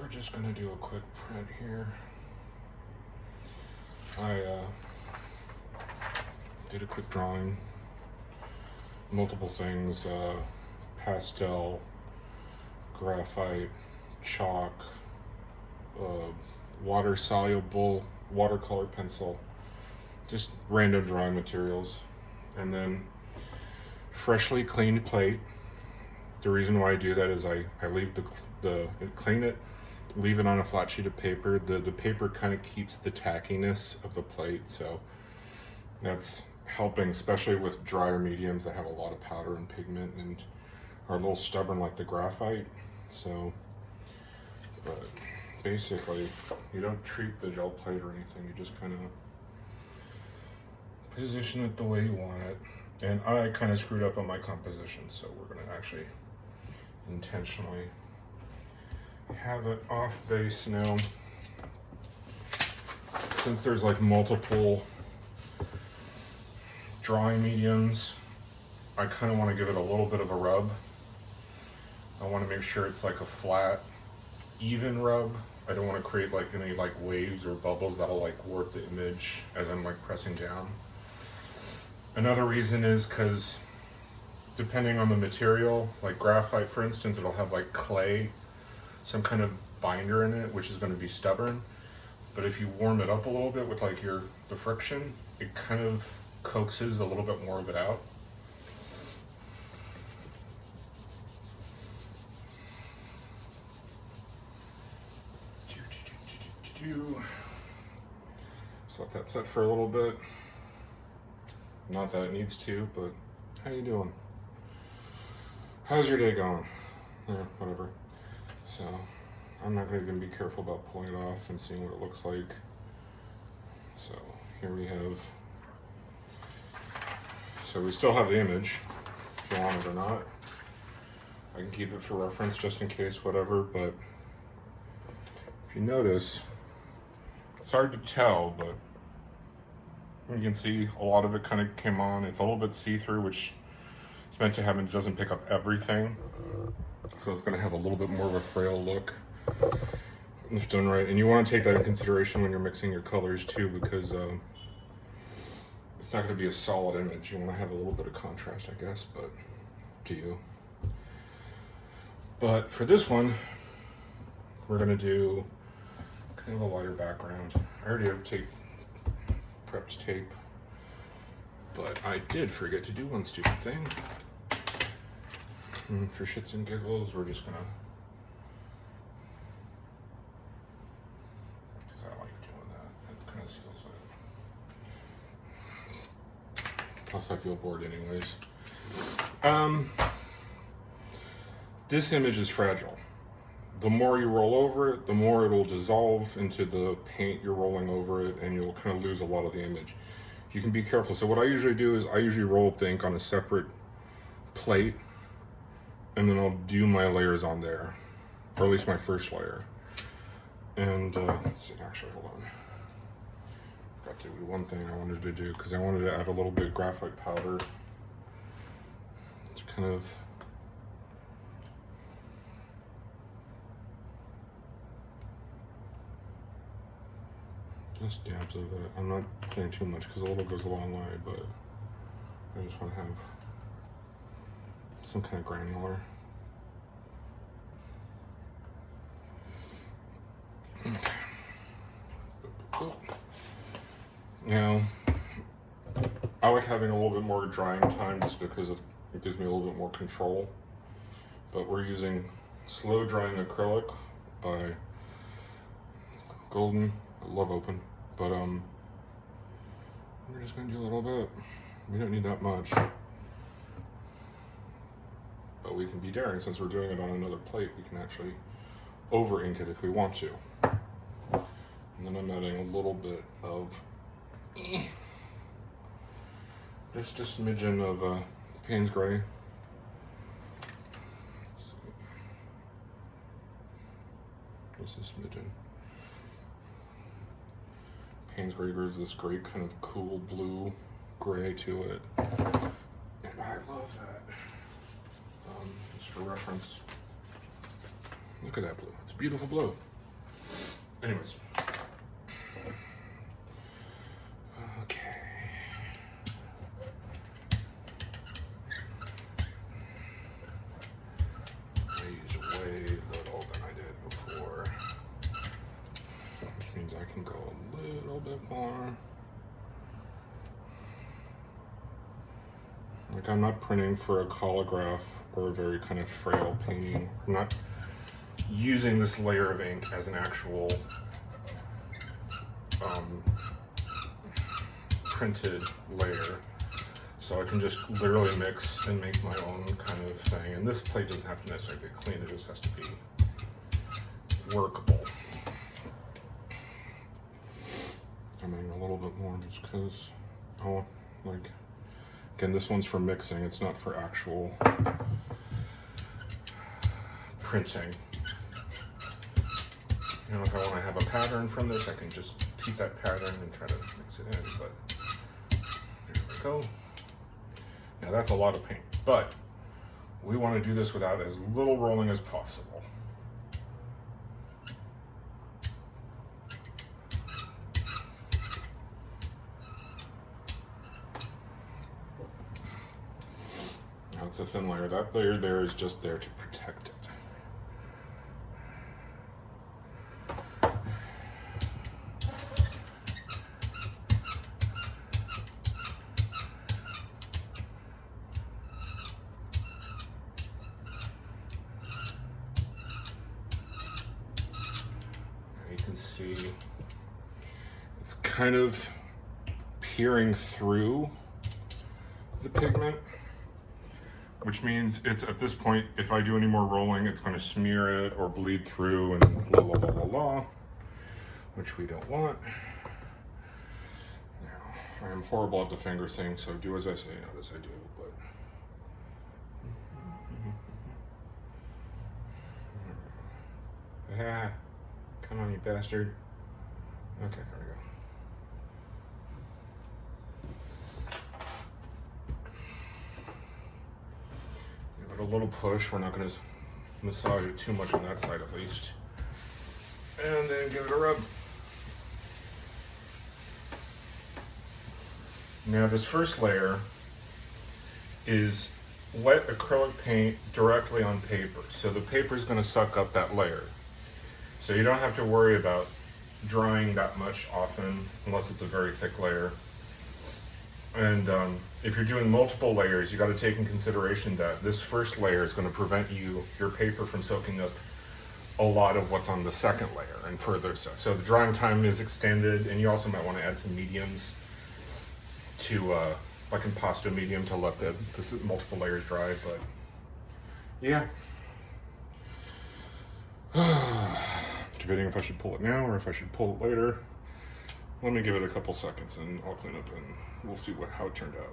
we're just gonna do a quick print here. I did a quick drawing, multiple things, pastel, graphite, chalk, water soluble watercolor pencil, just random drawing materials, and then freshly cleaned plate. The reason why I do that is I leave clean it, leave it on a flat sheet of paper. The paper kind of keeps the tackiness of the plate, so that's helping, especially with drier mediums that have a lot of powder and pigment and are a little stubborn like the graphite. So, but basically, you don't treat the gel plate or anything, you just kind of position it the way you want it. And I kind of screwed up on my composition, so we're going to actually intentionally have it off base now. Since there's like multiple drawing mediums, I kind of want to give it a little bit of a rub. I want to make sure it's like a flat, even rub. I don't want to create like any like waves or bubbles that'll like warp the image as I'm like pressing down. Another reason is because depending on the material, like graphite for instance, it'll have like clay, some kind of binder in it, which is going to be stubborn. But if you warm it up a little bit with like the friction, it kind of coaxes a little bit more of it out. Just let that set for a little bit. Not that it needs to, but how you doing? How's your day going? Yeah, whatever. So I'm not going to even be careful about pulling it off and seeing what it looks like. So here we have, so we still have the image, if you want it or not. I can keep it for reference just in case, whatever, but if you notice, it's hard to tell, but you can see a lot of it kind of came on. It's a little bit see-through, which it's meant to have, it doesn't pick up everything. So it's going to have a little bit more of a frail look if done right. And you want to take that in consideration when you're mixing your colors too, because it's not going to be a solid image. You want to have a little bit of contrast, I guess, but to you. But for this one, we're going to do kind of a lighter background. I already have prepped tape, but I did forget to do one stupid thing. And for shits and giggles, we're just gonna, because I like doing that, it kind of seals it. Plus I feel bored anyways. This image is fragile. The more you roll over it, the more it'll dissolve into the paint you're rolling over it, and you'll kind of lose a lot of the image. You can be careful. So what I usually do is I usually roll up the ink on a separate plate, and then I'll do my layers on there, or at least my first layer. And let's see, actually, hold on. Got to do one thing I wanted to do, because I wanted to add a little bit of graphite powder to kind of just dabs of it. I'm not putting too much because a little goes a long way, but I just want to have some kind of granular. Okay. Now, I like having a little bit more drying time just because it gives me a little bit more control. But we're using slow drying acrylic by Golden. I love open, but we're just gonna do a little bit. We don't need that much, but we can be daring. Since we're doing it on another plate, we can actually over ink it if we want to. And then I'm adding a little bit of just a smidgen of Payne's Gray. Let's see. Just a smidgen. Payne's Gray gives this great kind of cool blue gray to it, and I love that. Just for reference, look at that blue. It's beautiful blue. Anyways. Okay. I use way little than I did before, which means I can go a little bit more. Like, I'm not printing for a collagraph or a very kind of frail painting. I'm not using this layer of ink as an actual printed layer. So I can just literally mix and make my own kind of thing. And this plate doesn't have to necessarily be clean, it just has to be workable. I'm adding a little bit more just because, oh, like, again, this one's for mixing, it's not for actual printing. You know, if I want to have a pattern from this, I can just keep that pattern and try to mix it in, but there we go. Now that's a lot of paint, but we want to do this without as little rolling as possible. Now it's a thin layer. That layer there is just there to protect it. You can see it's kind of peering through the pigment, which means it's at this point, if I do any more rolling, it's going to smear it or bleed through and la la la la la, which we don't want. Now, I am horrible at the finger thing, so do as I say, not as I do. But ah, come on, you bastard. Okay, there we go. Give it a little push. We're not going to massage it too much on that side at least. And then give it a rub. Now this first layer is wet acrylic paint directly on paper. So the paper is going to suck up that layer. So you don't have to worry about drying that much often, unless it's a very thick layer. And if you're doing multiple layers, you got to take in consideration that this first layer is going to prevent your paper from soaking up a lot of what's on the second layer and further so the drying time is extended, and you also might want to add some mediums to like impasto medium to let the multiple layers dry. But yeah. Debating if I should pull it now or if I should pull it later. Let me give it a couple seconds and I'll clean up and we'll see how it turned out.